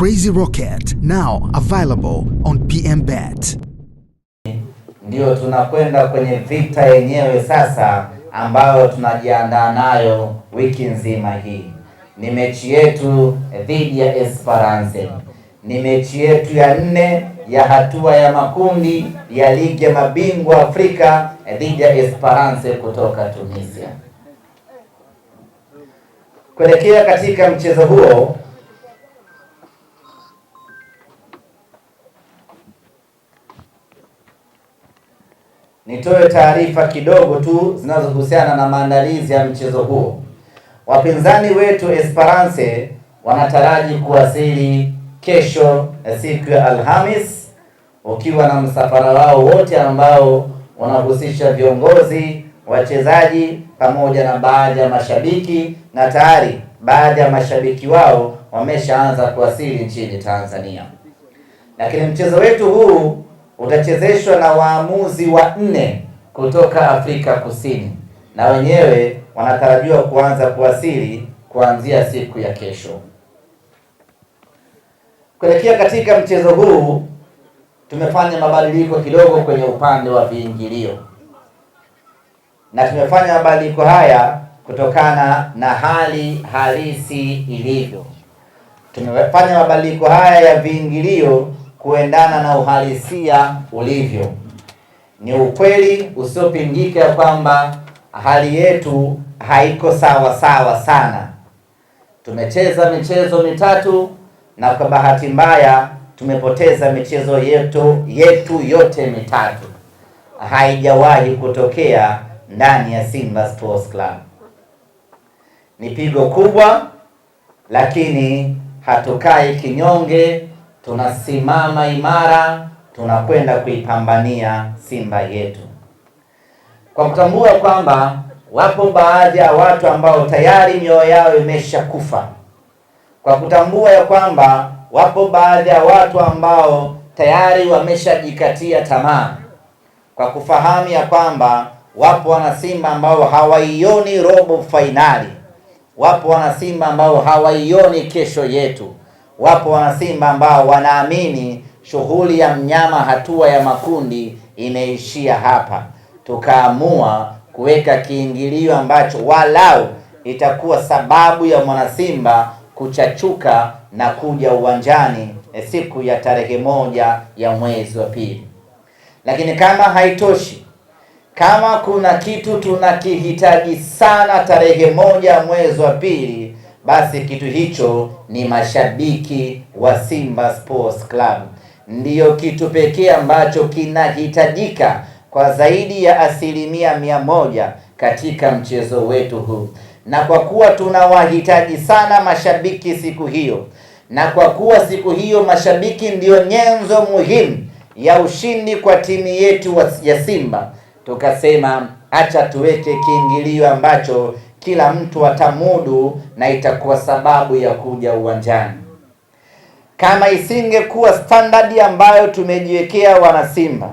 Crazy Rocket, now available on PMBet. Ndio tunakwenda kwenye vita yenyewe sasa, ambayo tunajiandaa nayo wiki nzima hii. Ni mechi yetu dhidi ya Esperance. Ni mechi yetu ya 4 ya hatua ya makundi ya ligi ya mabingwa Afrika dhidi ya Esperance kutoka Tunisia. Kuelekea katika mchezo huo, nitoe taarifa kidogo tu zinazohusiana na maandalizi ya mchezo huo. Wapinzani wetu Esperance wanataraji kuwasili kesho siku ya Alhamis, ukiwa na msafara wao wote ambao wanahusisha viongozi, wachezaji pamoja na baadhi ya mashabiki, na tayari baadhi ya mashabiki wao wameshaanza kuwasili nchini Tanzania. Lakini mchezo wetu huu utachezeshwa na waamuzi wa 4 kutoka Afrika Kusini, na wenyewe wanatarajiwa kuanza kuwasili kuanzia siku ya kesho. Kuelekea katika mchezo huu, tumefanya mabadiliko kidogo kwenye upande wa viingilio, na tumefanya mabadiliko haya kutokana na hali halisi ilivyo. Tumefanya mabadiliko haya ya viingilio kuendana na uhalisia ulivyo. Ni ukweli usiopingika kwamba hali yetu haiko sawa sana. Tumecheza michezo mitatu na kwa bahati mbaya tumepoteza michezo yetu yote mitatu. Haijawahi kutokea ndani ya Simba Sports Club. Ni pigo kubwa, lakini hatukai kinyonge. Tunasimama imara, tunakwenda kuipambania Simba yetu, kwa kutambua kwamba wapo baadhi ya watu ambao tayari mioyo yao imeshakufa, kwa kutambua ya kwamba wapo baadhi ya watu ambao tayari wameshajikatia tamaa, kwa kufahamu ya kwamba wapo wana Simba ambao hawaioni robo fainali, wapo wana Simba ambao hawaioni kesho yetu, wapo wana Simba ambao wanaamini shughuli ya mnyama hatua ya makundi imeishia hapa. Tukaamua kuweka kiingilio ambacho walau itakuwa sababu ya mwana Simba kuchachuka na kuja uwanjani siku ya tarehe 1 ya mwezi wa pili. Lakini kama haitoshi, kama kuna kitu tunakihitaji sana tarehe 1 mwezi wa pili, basi kitu hicho ni mashabiki wa Simba Sports Club. Ndiyo kitu pekee ambacho kinahitajika kwa zaidi ya 100% katika mchezo wetu huu. Na kwa kuwa tunawahitaji sana mashabiki siku hiyo, na kwa kuwa siku hiyo mashabiki ndiyo nyenzo muhimu ya ushindi kwa timu yetu ya Simba, tukasema acha tuweke kiingilio ambacho kila mtu atamudu na itakuwa sababu ya kuja uwanjani. Kama isingekuwa standard ambayo tumejiwekea wana Simba,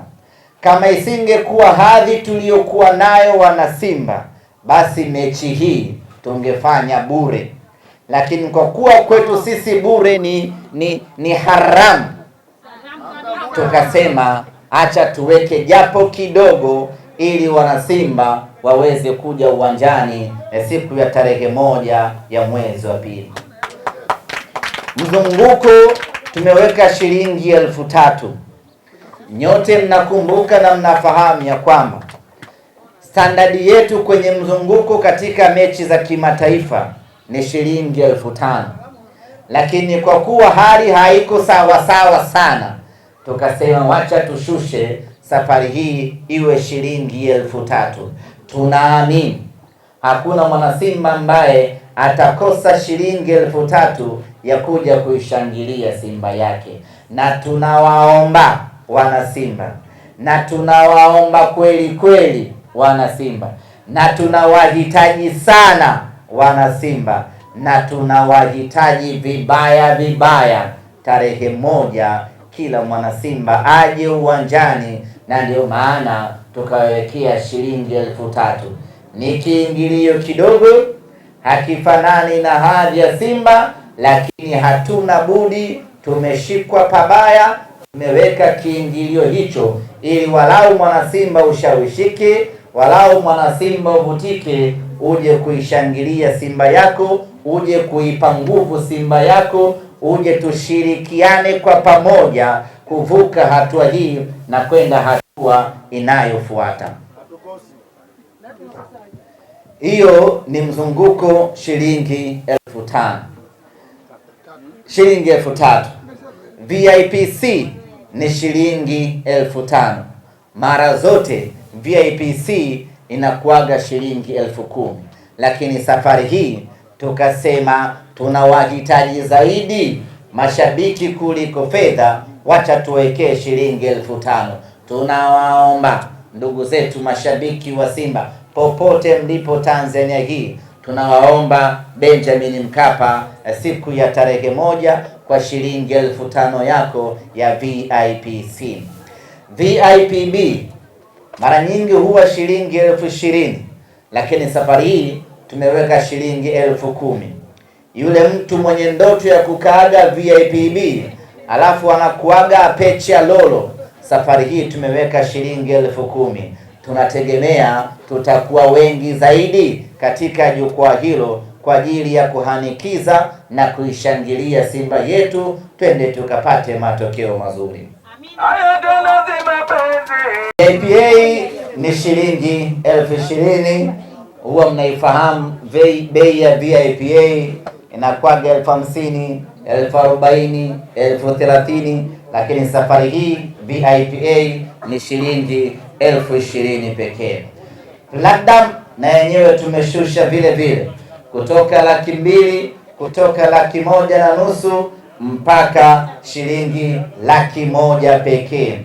kama isingekuwa hadhi tuliyokuwa nayo wana Simba, basi mechi hii tungefanya bure. Lakini kwa kuwa kwetu sisi bure ni haramu, tukasema acha tuweke japo kidogo ili wana Simba waweze kuja uwanjani siku ya tarehe 1 ya mwezi wa pili. Mzunguko tumeweka shilingi 3,000. Nyote mnakumbuka na mnafahamu ya kwamba standard yetu kwenye mzunguko katika mechi za kimataifa ni shilingi 5,000. Lakini kwa kuwa hali haiko sawa sana, tukasema wacha tushushe safari hii iwe shilingi 3,000. Tunaamini hakuna mwana Simba ambaye atakosa shilingi 3,000 ya kuja kuishangilia Simba yake. Na tunawaomba wana Simba, na tunawaomba kweli wana Simba, na tunawahitaji sana wana Simba, na tunawahitaji vibaya tarehe 1 kila mwana Simba aje uwanjani. Na ndio maana tukawekea shilingi 3,000. Ni kiingilio kidogo, hakifanani na hadhi ya Simba, lakini hatuna budi tumeshikwa pabaya, tumeweka kiingilio hicho ili walau mwana Simba ushawishike, walau mwana Simba uvutike, uje kuishangilia Simba yako, uje kuipa nguvu Simba yako, uje tushirikiane kwa pamoja kuvuka hatua hii na kwenda hatua inayofuata. Hiyo ni mzunguko shilingi 5,000. Shilingi 3,000. VIPC ni shilingi 5,000. Mara zote VIPC inakuaga shilingi 10,000, lakini safari hii tukasema tunawahitaji zaidi mashabiki kuliko fedha, wacha tuwekee shilingi 5,000. Tunawaomba ndugu zetu mashabiki wa Simba popote mlipo Tanzania hii, tunawaomba Benjamin Mkapa siku ya tarehe 1 kwa shilingi 5,000 yako ya VIPC. VIPB mara nyingi huwa shilingi 20,000, lakini safari hii tumeweka shilingi 10,000. Yule mtu mwenye ndoto ya kukaaga VIPB alafu anakuaga pecha lolo, safari hii tumeweka shilingi 10,000. Tunategemea tutakuwa wengi zaidi katika jukwaa hilo kwa ajili ya kuhanikiza na kuishangilia Simba yetu, twende tukapate matokeo mazuri. VIPA ni shilingi 20,000. Huwa mnaifahamu bei ya VIPA inakuwaga 50,000, 40,000, 30,000, lakini safari hii VIPA ni shilingi 20,000 pekee. Platinum na yenyewe tumeshusha vile vile kutoka 200,000, kutoka 1,500,000 mpaka shilingi 100,000 pekee.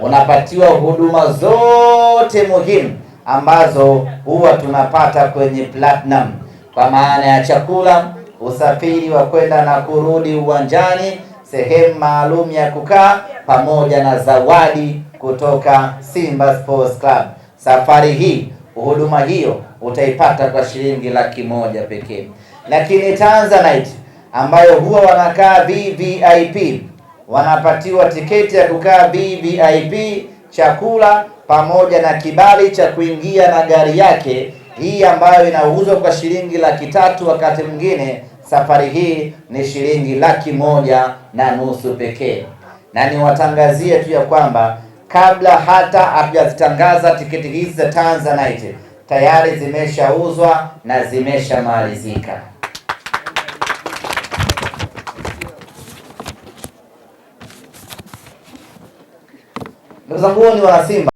Unapatiwa huduma zote muhimu ambazo huwa tunapata kwenye Platinum, kwa maana ya chakula, usafiri wa kwenda na kurudi uwanjani, sehemu maalum ya kukaa, pamoja na zawadi kutoka Simba Sports Club. Safari hii huduma hiyo utaipata kwa shilingi 100,000 pekee. Lakini Tanzanite ambayo huwa wanakaa VVIP wanapatiwa tiketi ya kukaa VVIP, chakula pamoja na kibali cha kuingia na gari yake, hii ambayo inauzwa kwa shilingi 300,000 wakati mwingine. Safari hii ni shilingi 1,500,000 pekee. Na niwatangazie tu ya kwamba kabla hata hatujazitangaza tiketi hizi za Tanzanite tayari zimeshauzwa na zimeshamalizika. Ndugu zangu, ni wana Simba.